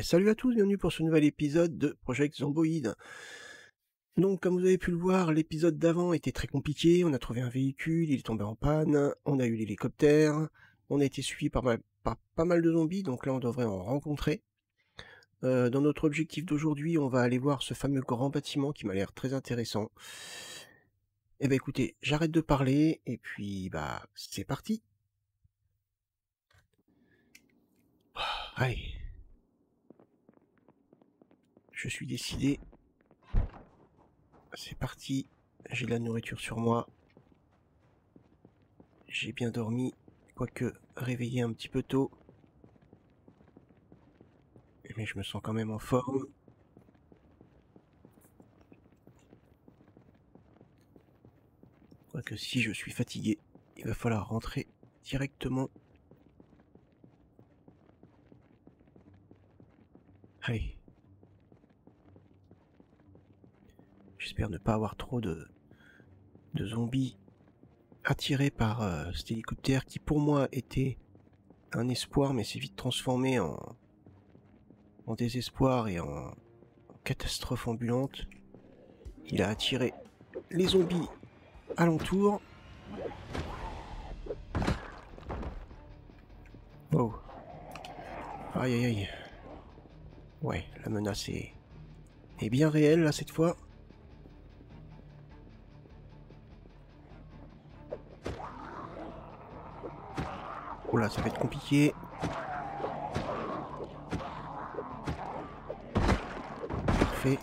Salut à tous, bienvenue pour ce nouvel épisode de Project Zomboid. Donc, comme vous avez pu le voir, l'épisode d'avant était très compliqué. On a trouvé un véhicule, il est tombé en panne, on a eu l'hélicoptère, on a été suivi par pas mal de zombies, donc là on devrait en rencontrer. Dans notre objectif d'aujourd'hui, on va aller voir ce fameux grand bâtiment qui m'a l'air très intéressant. Eh ben écoutez, j'arrête de parler, et puis c'est parti. Allez. Je suis décidé. C'est parti. J'ai de la nourriture sur moi. J'ai bien dormi, quoique réveillé un petit peu tôt. Mais je me sens quand même en forme. Quoique si je suis fatigué, il va falloir rentrer directement. Allez. J'espère ne pas avoir trop de zombies attirés par cet hélicoptère qui pour moi était un espoir mais s'est vite transformé en désespoir et en catastrophe ambulante. Il a attiré les zombies alentour. Oh. Aïe aïe aïe. Ouais, la menace est bien réelle là cette fois. Oh là, ça va être compliqué. Parfait.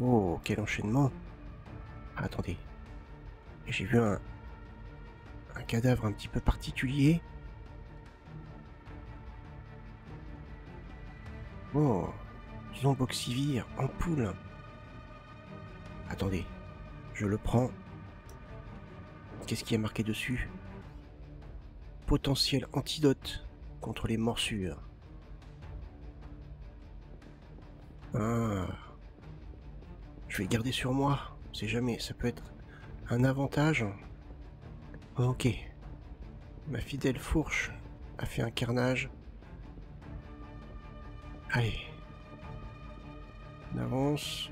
Oh, quel enchaînement. Ah, attendez. J'ai vu un cadavre un petit peu particulier. Oh, Zomboxivir en poule. Attendez, je le prends. Qu'est-ce qui est marqué dessus? Potentiel antidote contre les morsures. Ah. Je vais le garder sur moi. On sait jamais, ça peut être un avantage. Ok. Ma fidèle fourche a fait un carnage. Allez. On avance.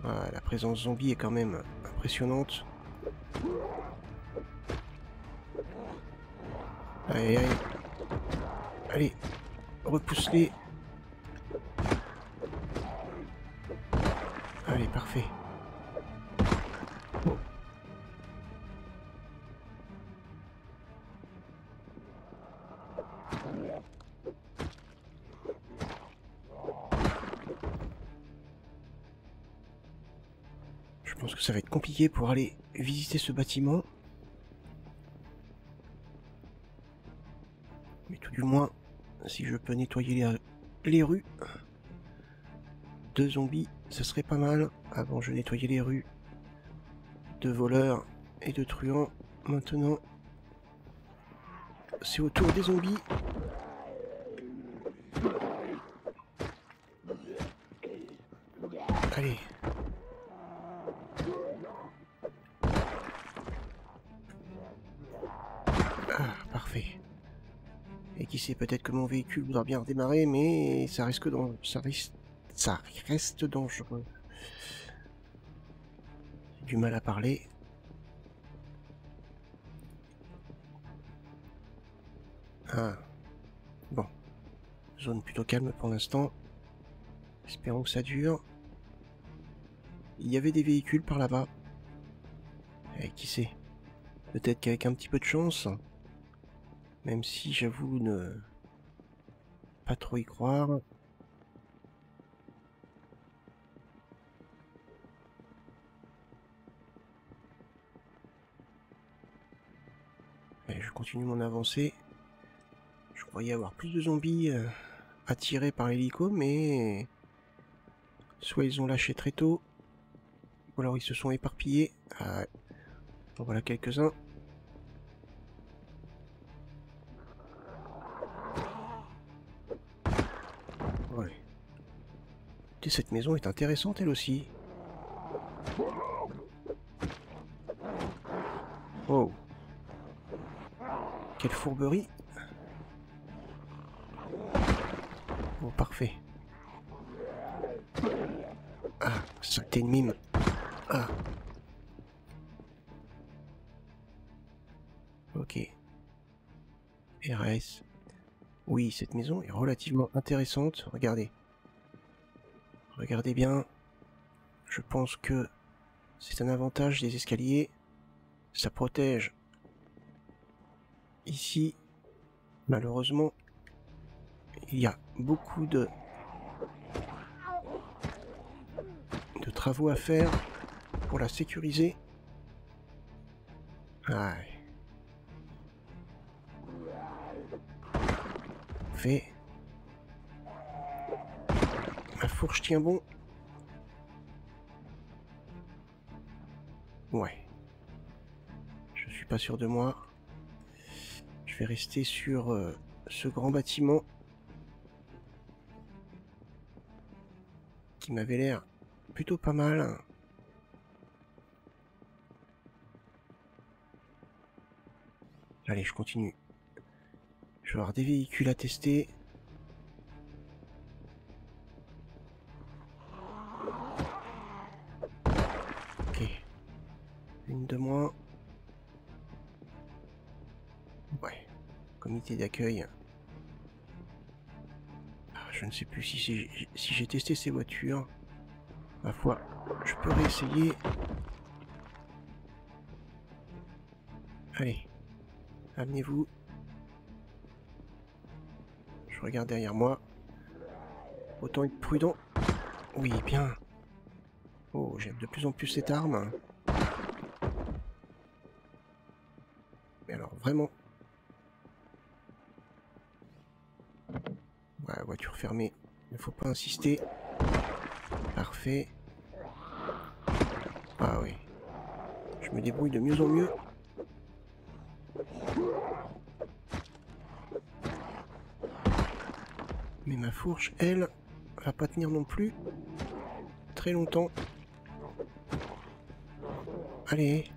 Ah, la présence zombie est quand même impressionnante. Allez, allez. Allez, repousse-les. Allez, parfait. Oh. Je pense que ça va être compliqué pour aller visiter ce bâtiment. Mais tout du moins, si je peux nettoyer les rues. 2 zombies, ce serait pas mal. Avant, je nettoyais les rues. 2 voleurs et 2 truands. Maintenant, c'est au tour des zombies. Allez. Ah, parfait. Et qui sait, peut-être que mon véhicule voudra bien redémarrer, mais ça reste dangereux. J'ai du mal à parler. Ah. Bon. Zone plutôt calme pour l'instant. Espérons que ça dure. Il y avait des véhicules par là-bas. Et qui sait? Peut-être qu'avec un petit peu de chance, même si j'avoue ne pas trop y croire. Et je continue mon avancée. Je croyais avoir plus de zombies attirés par l'hélico, mais soit ils ont lâché très tôt, ou alors ils se sont éparpillés. Ah, en voilà quelques-uns. Ouais. Et cette maison est intéressante elle aussi. Oh. Quelle fourberie. Oh, parfait. Ah, saleté de mime. Ah. Ok. RS. Oui, cette maison est relativement intéressante. Regardez. Regardez bien. Je pense que c'est un avantage des escaliers. Ça protège. Ici, malheureusement, il y a beaucoup de travaux à faire pour la sécuriser. Ah. Fait. Ma fourche tient bon. Ouais. Je suis pas sûr de moi. Je vais rester sur ce grand bâtiment qui m'avait l'air plutôt pas mal. Allez, je continue. Je vais avoir des véhicules à tester. Ok. Une de moins. Ouais. Comité d'accueil. Je ne sais plus si j'ai testé ces voitures. Ma foi, je peux réessayer. Allez. Amenez-vous. Je regarde derrière moi. Autant être prudent. Oui, bien. Oh, j'aime de plus en plus cette arme. Mais alors, vraiment. Ouais, voiture fermée. Il ne faut pas insister. Parfait. Ah oui. Je me débrouille de mieux en mieux. Mais ma fourche, elle, va pas tenir non plus très longtemps. Allez.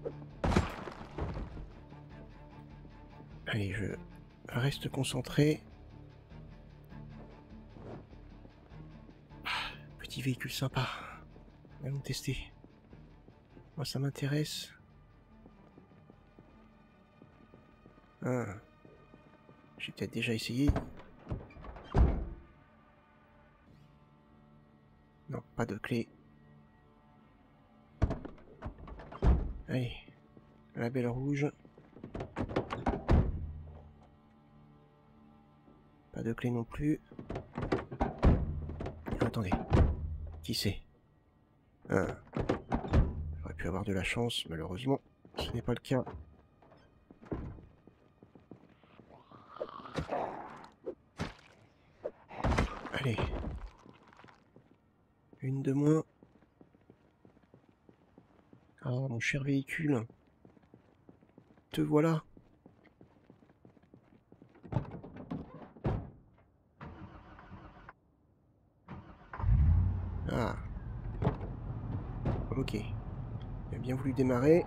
Allez, je reste concentré. Petit véhicule sympa. Allons tester. Moi, ça m'intéresse. Ah. J'ai peut-être déjà essayé. Non, pas de clé. Allez. La belle rouge. Pas de clé non plus. Attendez. Qui c'est? Ah. J'aurais pu avoir de la chance, malheureusement. Ce n'est pas le cas. Allez. Une de moins. Ah, mon cher véhicule. Te voilà. Ah. Ok. Il a bien voulu démarrer.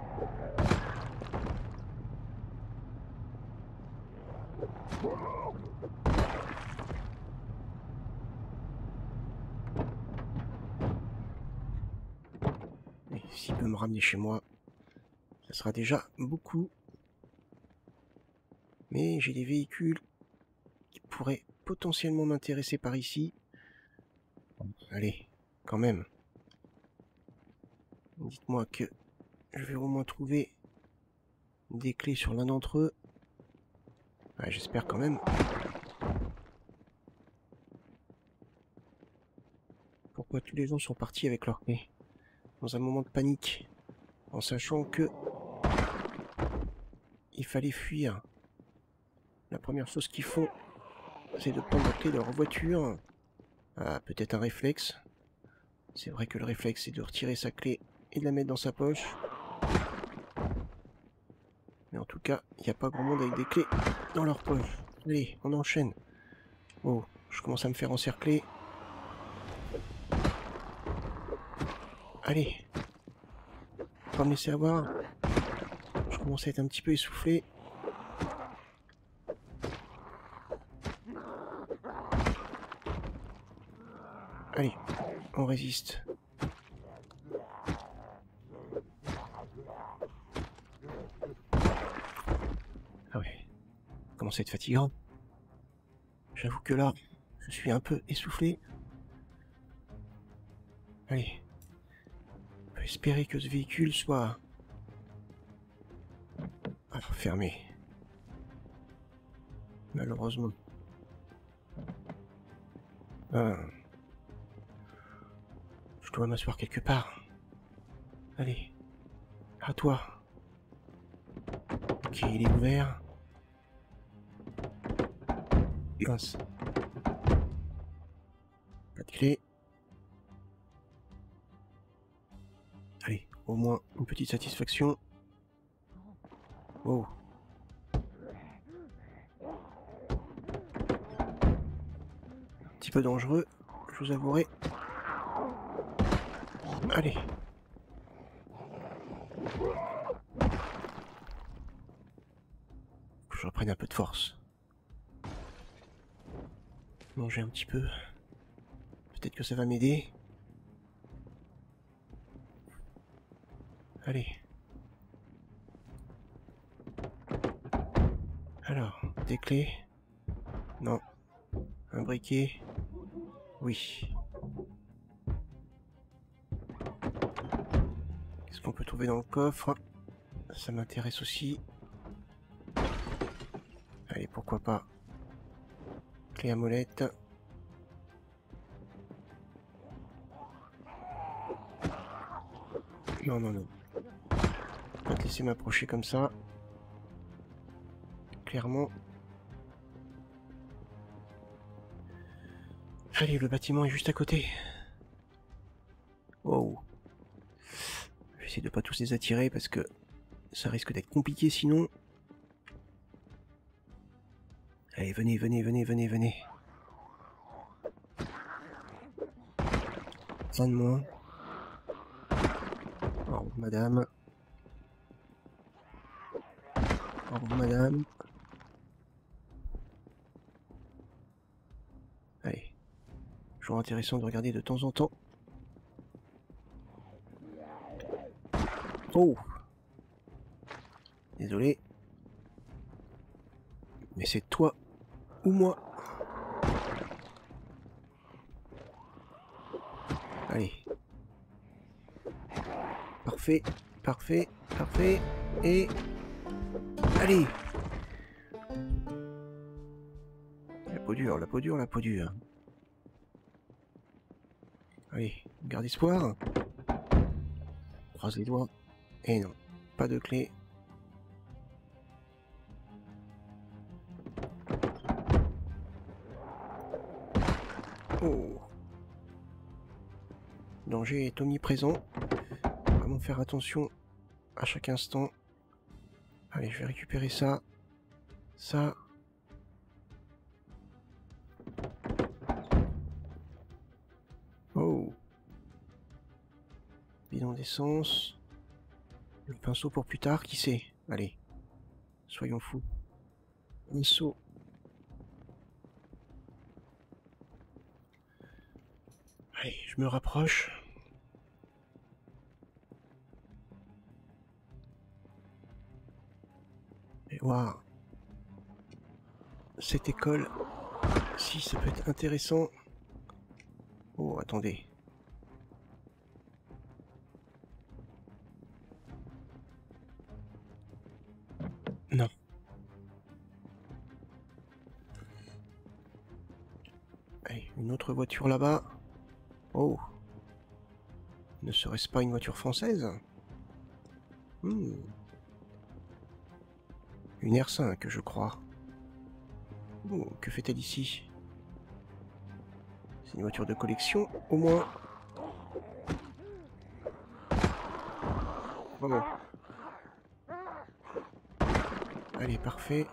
Et s'il peut me ramener chez moi, ça sera déjà beaucoup. Mais j'ai des véhicules qui pourraient potentiellement m'intéresser par ici. Allez, quand même. Dites-moi que je vais au moins trouver des clés sur l'un d'entre eux. Ouais, j'espère quand même. Pourquoi tous les gens sont partis avec leurs clés dans un moment de panique, en sachant que il fallait fuir. La première chose qu'ils font, c'est de prendre la clé de leur voiture. Ah, peut-être un réflexe. C'est vrai que le réflexe, c'est de retirer sa clé et de la mettre dans sa poche. Mais en tout cas, il n'y a pas grand monde avec des clés dans leur poche. Allez, on enchaîne. Oh, je commence à me faire encercler. Allez. Pas me laisser avoir. Je commence à être un petit peu essoufflé. Allez, on résiste. Ah ouais, commence à être fatigant. J'avoue que là, je suis un peu essoufflé. Allez, on peut espérer que ce véhicule soit... fermé. Malheureusement. Je dois m'asseoir quelque part. Allez, à toi. Ok, il est ouvert. Mince. Pas de clé. Allez, au moins une petite satisfaction. Oh. Un petit peu dangereux, je vous avouerai. Allez. Faut que je reprenne un peu de force. Manger un petit peu. Peut-être que ça va m'aider. Allez. Alors, des clés. Non. Un briquet. Oui. Qu'est-ce qu'on peut trouver dans le coffre? Ça m'intéresse aussi. Allez, pourquoi pas. Clé à molette. Non, non, non. Pas te laisser m'approcher comme ça. Clairement. Allez, le bâtiment est juste à côté. Wow. Je vais essayer de pas tous les attirer parce que ça risque d'être compliqué sinon. Allez, venez, venez, venez, venez, venez. Un de moins. Au revoir, madame. Au revoir, madame. Allez. Toujours intéressant de regarder de temps en temps. Oh! Désolé. Mais c'est toi ou moi. Allez. Parfait, parfait, parfait. Et... allez! La peau dure, la peau dure, la peau dure. Allez, garde espoir. Croise les doigts. Et non, pas de clé. Oh. Danger est omniprésent. Vraiment faire attention à chaque instant. Allez, je vais récupérer ça. Ça. Oh. Bidon d'essence. Le pinceau pour plus tard, qui sait? Allez. Soyons fous. Un seau. Allez, je me rapproche. Et waouh. Cette école. Si, ça peut être intéressant. Oh, attendez. Non. Allez, une autre voiture là-bas. Oh. Ne serait-ce pas une voiture française? Une R5, je crois. Oh, que fait-elle ici? C'est une voiture de collection, au moins. Bravo. Allez, parfait.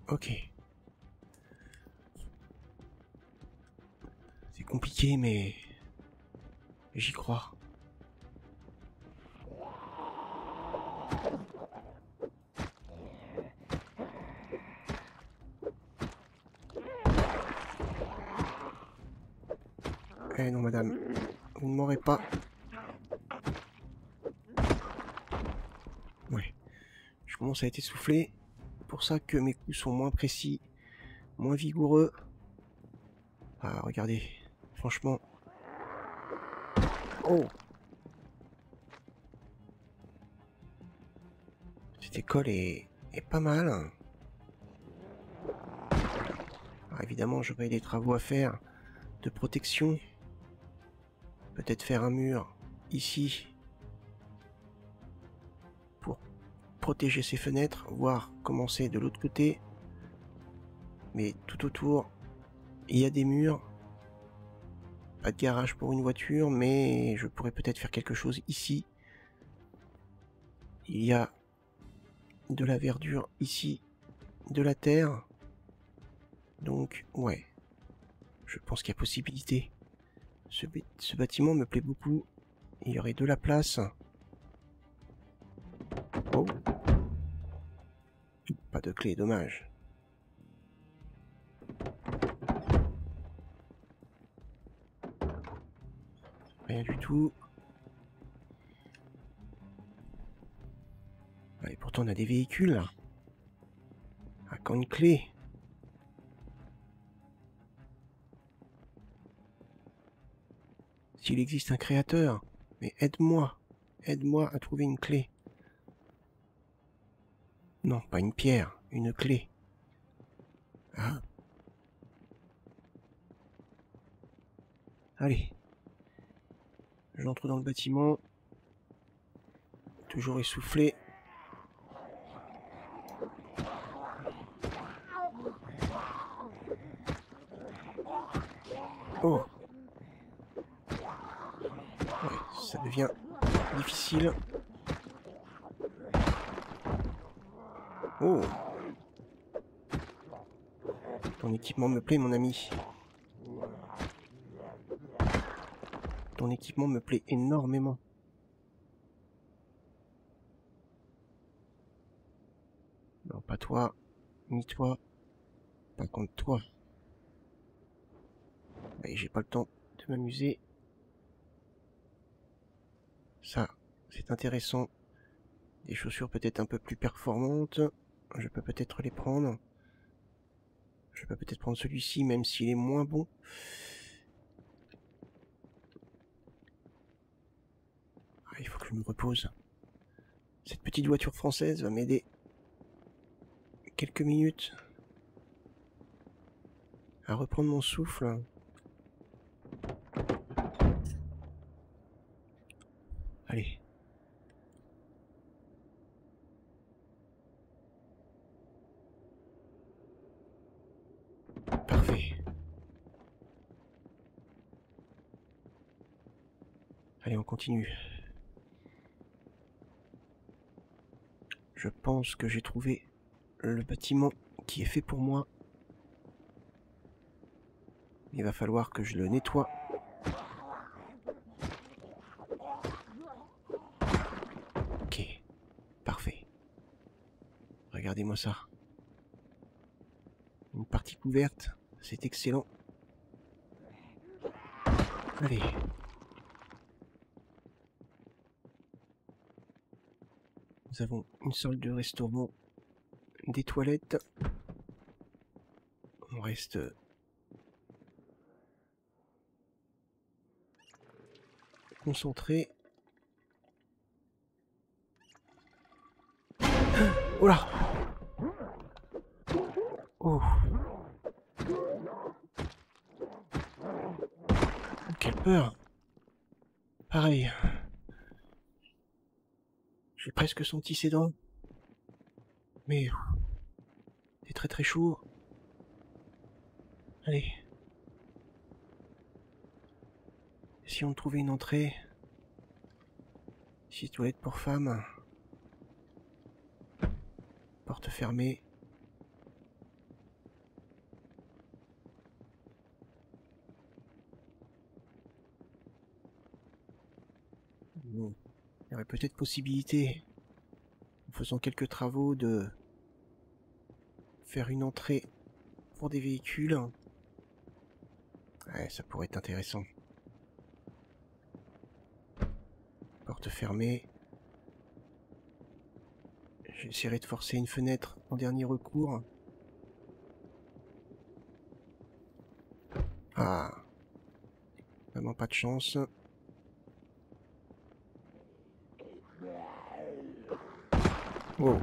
Ok. C'est compliqué, mais... j'y crois. Eh non, madame, vous ne m'aurez pas. Ouais, je commence à être essoufflé. C'est pour ça que mes coups sont moins précis, moins vigoureux. Ah, regardez, franchement. Oh! Cette école est pas mal. Alors évidemment, j'aurai des travaux à faire de protection. Peut-être faire un mur ici pour protéger ces fenêtres, voire commencer de l'autre côté. Mais tout autour, il y a des murs. Pas de garage pour une voiture, mais je pourrais peut-être faire quelque chose ici. Il y a de la verdure ici, de la terre. Donc, ouais, je pense qu'il y a possibilité. Ce bâtiment me plaît beaucoup. Il y aurait de la place. Oh. Pas de clé, dommage. Rien du tout. Et pourtant on a des véhicules là. Ah, quand une clé. S'il existe un créateur, mais aide-moi. Aide-moi à trouver une clé. Non, pas une pierre, une clé. Ah. Allez. J'entre dans le bâtiment. Toujours essoufflé. Oh. Ouais, ça devient difficile. Oh. Ton équipement me plaît, mon ami. Ton équipement me plaît énormément. Non, pas toi, ni toi. Pas contre toi. Mais j'ai pas le temps de m'amuser. Ça, c'est intéressant. Des chaussures peut-être un peu plus performantes. Je peux peut-être les prendre. Je peux peut-être prendre celui-ci, même s'il est moins bon. Ah, il faut que je me repose. Cette petite voiture française va m'aider quelques minutes à reprendre mon souffle. Allez. Parfait. Allez, on continue. Je pense que j'ai trouvé le bâtiment qui est fait pour moi. Il va falloir que je le nettoie. Ok, parfait. Regardez-moi ça. Une partie couverte, c'est excellent. Allez. Nous avons une salle de restaurant, des toilettes. On reste concentré. Oh là! Oh! Quelle peur! Pareil. J'ai presque senti ses dents. Mais c'est très très chaud. Allez. Si on trouvait une entrée. Ici, toilette pour femmes. Porte fermée. Bon. Il y aurait peut-être possibilité, en faisant quelques travaux, de faire une entrée pour des véhicules. Ouais, ça pourrait être intéressant. porte fermée. J'essaierai de forcer une fenêtre en dernier recours. Ah, vraiment pas de chance. Wow.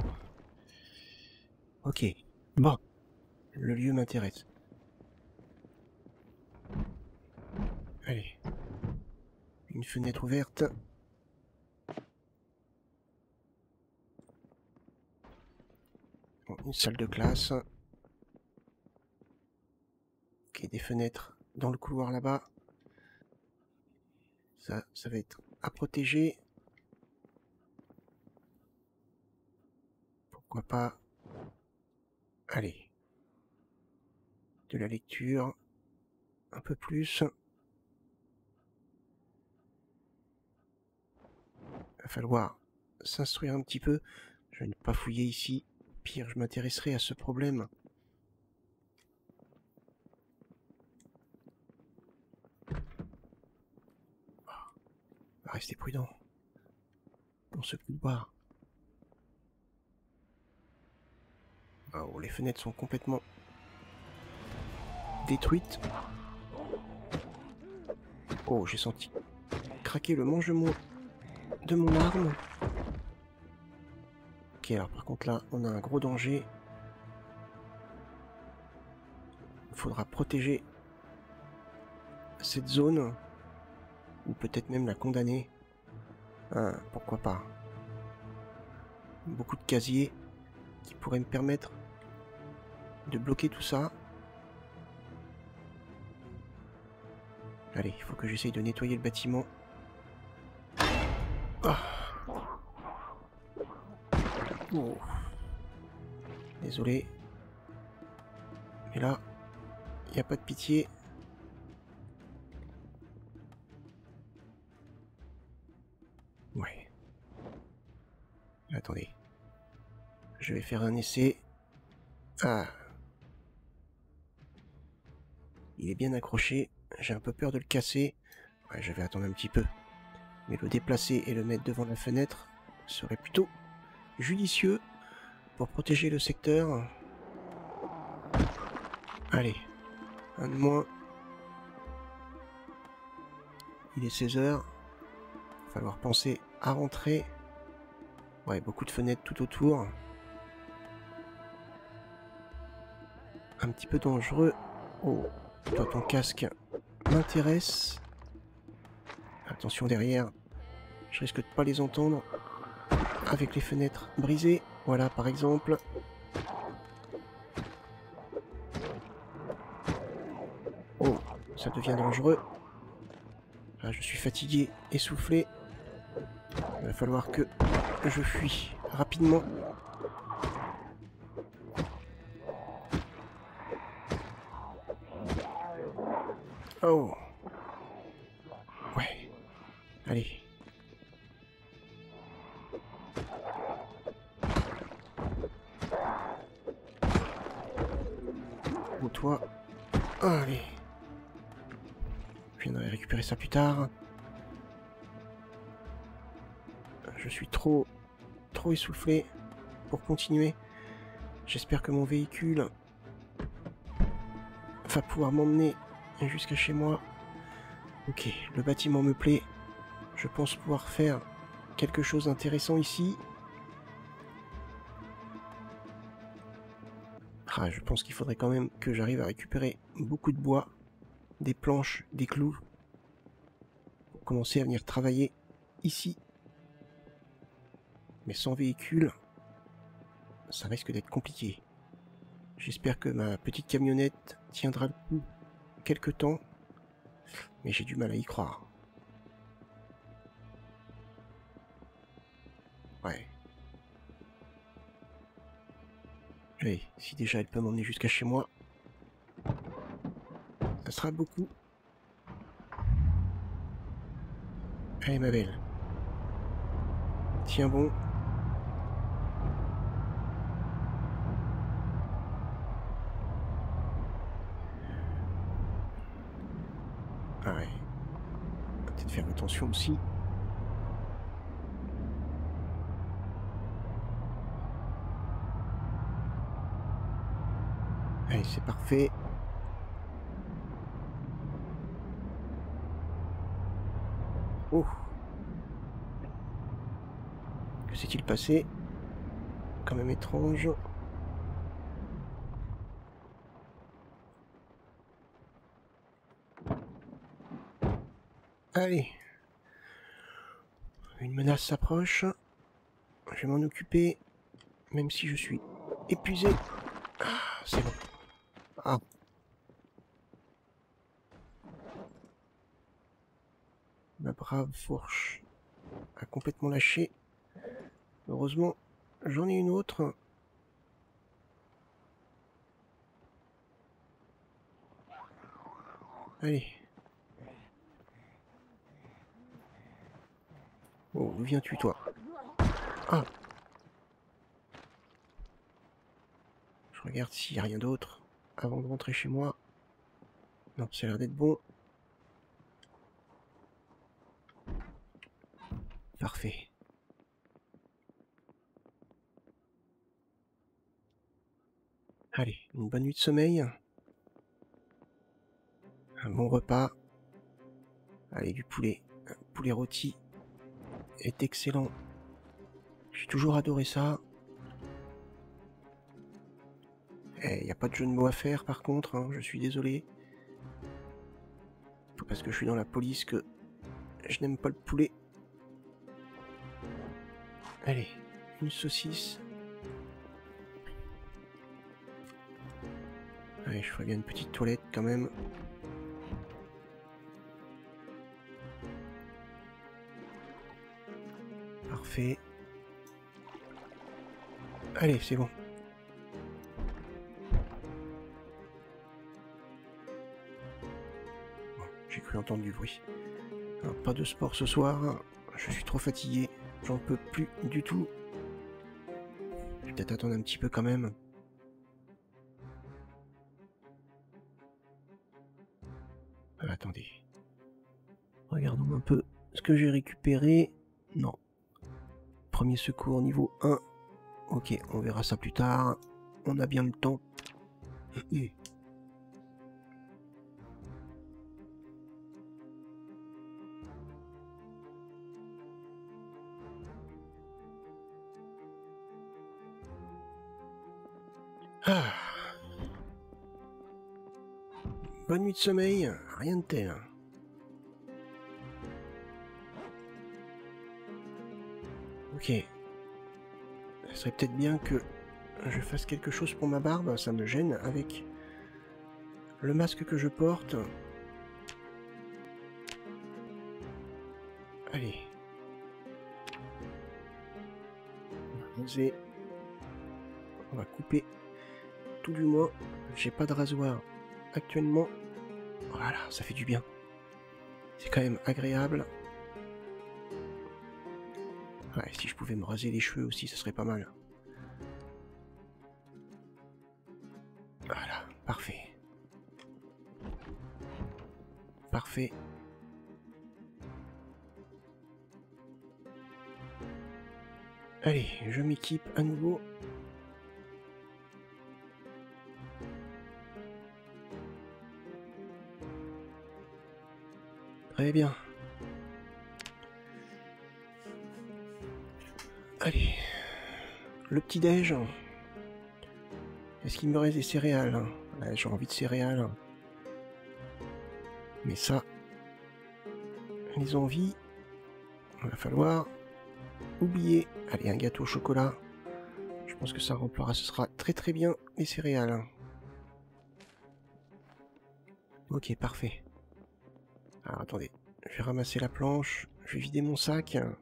Ok, bon, le lieu m'intéresse. Allez, une fenêtre ouverte. Bon, une salle de classe. Ok, des fenêtres dans le couloir là-bas. Ça va être à protéger. Pourquoi pas. Allez. De la lecture. Un peu plus. Il va falloir s'instruire un petit peu. Je vais ne pas fouiller ici. Pire, je m'intéresserai à ce problème. On va rester prudent. Dans ce couloir. Oh, les fenêtres sont complètement détruites. Oh, j'ai senti craquer le manche de mon arme. Ok, alors par contre là, on a un gros danger. Il faudra protéger cette zone. Ou peut-être même la condamner. Ah, pourquoi pas. Beaucoup de casiers qui pourraient me permettre de bloquer tout ça. Allez, il faut que j'essaye de nettoyer le bâtiment. Ah. Oh. Désolé. Mais là, il n'y a pas de pitié. Ouais. Attendez. Je vais faire un essai. Ah. Il est bien accroché. J'ai un peu peur de le casser. Ouais, je vais attendre un petit peu. Mais le déplacer et le mettre devant la fenêtre serait plutôt judicieux pour protéger le secteur. Allez. Un de moins. Il est 16 h. Il va falloir penser à rentrer. Ouais, beaucoup de fenêtres tout autour. Un petit peu dangereux. Oh, toi ton casque m'intéresse. Attention derrière. Je risque de pas les entendre. Avec les fenêtres brisées. Voilà par exemple. Oh, ça devient dangereux. Là, je suis fatigué, essoufflé. Il va falloir que je fuis rapidement. Oh. Ouais. Allez. Ou toi. Allez. Je viendrai récupérer ça plus tard. Je suis trop essoufflé pour continuer. J'espère que mon véhicule va pouvoir m'emmener jusqu'à chez moi. Ok, le bâtiment me plaît. Je pense pouvoir faire quelque chose d'intéressant ici. Ah, je pense qu'il faudrait quand même que j'arrive à récupérer beaucoup de bois, des planches, des clous, pour commencer à venir travailler ici. Mais sans véhicule, ça risque d'être compliqué. J'espère que ma petite camionnette tiendra le coup quelque temps, mais j'ai du mal à y croire. Ouais. Allez, si déjà elle peut m'emmener jusqu'à chez moi, ça sera beaucoup. Allez ma belle. Tiens bon. Ah ouais. Peut-être faire attention aussi. Allez, c'est parfait. Oh! Que s'est-il passé? Quand même étrange. Allez. Une menace s'approche. Je vais m'en occuper. Même si je suis épuisé. Ah, c'est bon. Ah. Ma brave fourche a complètement lâché. Heureusement, j'en ai une autre. Allez. Oh, d'où viens-tu, toi? Ah! Je regarde s'il n'y a rien d'autre avant de rentrer chez moi. Non, ça a l'air d'être bon. Parfait. Allez, une bonne nuit de sommeil. Un bon repas. Allez, du poulet. Un poulet rôti est excellent. J'ai toujours adoré ça. Il n'y a pas de jeu de mots à faire par contre, hein, je suis désolé. Pas parce que je suis dans la police que je n'aime pas le poulet. Allez, une saucisse. Allez, je ferai bien une petite toilette quand même. Parfait. Allez, c'est bon. J'ai cru entendre du bruit. Alors, pas de sport ce soir. Je suis trop fatigué. J'en peux plus du tout. Je vais peut-être attendre un petit peu quand même. Attendez. Regardons un peu ce que j'ai récupéré. Non. Premier secours niveau 1. Ok, on verra ça plus tard. On a bien le temps. Ah. Bonne nuit de sommeil, rien de tel. Ok. Ce serait peut-être bien que je fasse quelque chose pour ma barbe, ça me gêne avec le masque que je porte. Allez. On va couper tout du moins. J'ai pas de rasoir actuellement. Voilà, ça fait du bien. C'est quand même agréable. Ouais, si je pouvais me raser les cheveux aussi, ça serait pas mal. Voilà, parfait. Parfait. Allez, je m'équipe à nouveau. Très bien. Allez. Le petit-déj. Est-ce qu'il me reste des céréales? Ouais, j'ai envie de céréales. Mais ça, les envies, il va falloir oublier. Allez, un gâteau au chocolat. Je pense que ça remplacera très très bien les céréales. Ok, parfait. Alors attendez, je vais ramasser la planche, je vais vider mon sac. Un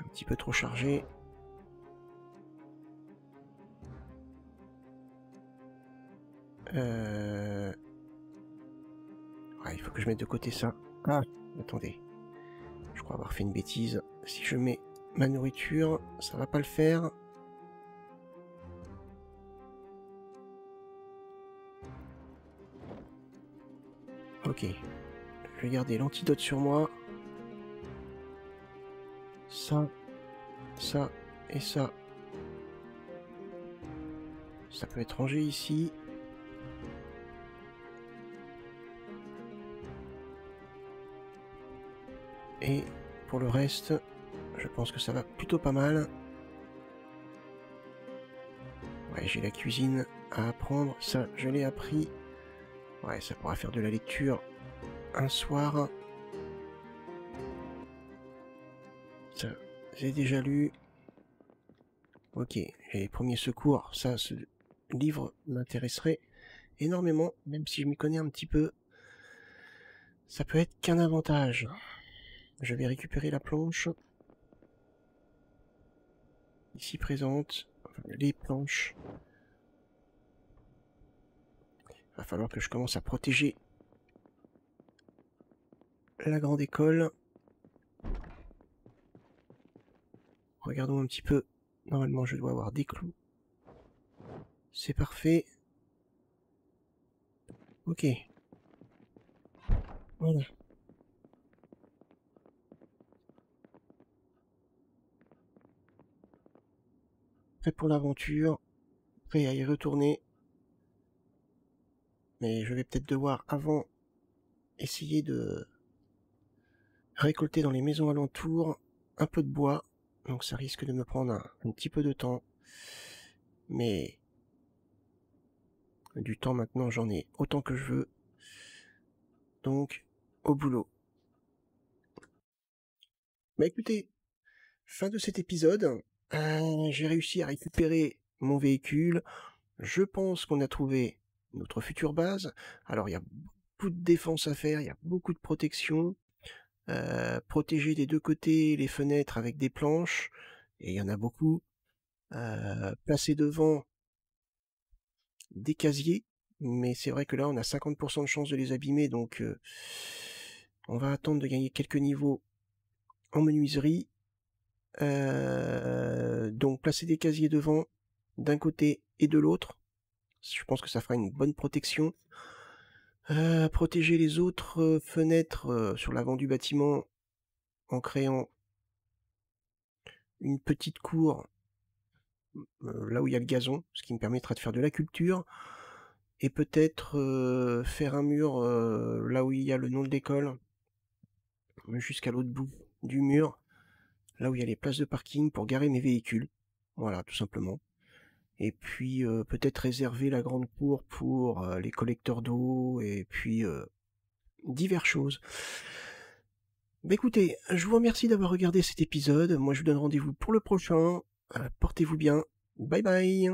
petit peu trop chargé. Ouais, il faut que je mette de côté ça. Ah, attendez. Je crois avoir fait une bêtise. Si je mets ma nourriture, ça va pas le faire. Ok. Je vais garder l'antidote sur moi. Ça, ça et ça. Ça peut être rangé ici. Et pour le reste, je pense que ça va plutôt pas mal. Ouais, j'ai la cuisine à apprendre, ça je l'ai appris. Ouais, ça pourra faire de la lecture un soir. Ça, j'ai déjà lu. Ok, j'ai les premiers secours, ça, ce livre m'intéresserait énormément, même si je m'y connais un petit peu. Ça peut être qu'un avantage. Je vais récupérer la planche. Ici présente, enfin, les planches. Va falloir que je commence à protéger la grande école. Regardons un petit peu. Normalement, je dois avoir des clous. C'est parfait. Ok. Voilà. Prêt pour l'aventure. Prêt à y retourner. Mais je vais peut-être devoir, avant, essayer de récolter dans les maisons alentours un peu de bois. Donc ça risque de me prendre un petit peu de temps. Mais du temps maintenant, j'en ai autant que je veux. Donc, au boulot. Bah écoutez, fin de cet épisode. J'ai réussi à récupérer mon véhicule. Je pense qu'on a trouvé notre future base. Alors il y a beaucoup de défense à faire, il y a beaucoup de protection. Protéger des deux côtés les fenêtres avec des planches, et il y en a beaucoup. Placer devant des casiers, mais c'est vrai que là on a 50% de chance de les abîmer, donc on va attendre de gagner quelques niveaux en menuiserie. Donc placer des casiers devant d'un côté et de l'autre, je pense que ça fera une bonne protection. Protéger les autres fenêtres sur l'avant du bâtiment en créant une petite cour là où il y a le gazon, ce qui me permettra de faire de la culture, et peut-être faire un mur là où il y a le nom de l'école, jusqu'à l'autre bout du mur, là où il y a les places de parking pour garer mes véhicules. Voilà, tout simplement. Et puis peut-être réserver la grande cour pour les collecteurs d'eau, et puis diverses choses. Bah écoutez, je vous remercie d'avoir regardé cet épisode. Moi je vous donne rendez-vous pour le prochain. Portez-vous bien. Bye bye.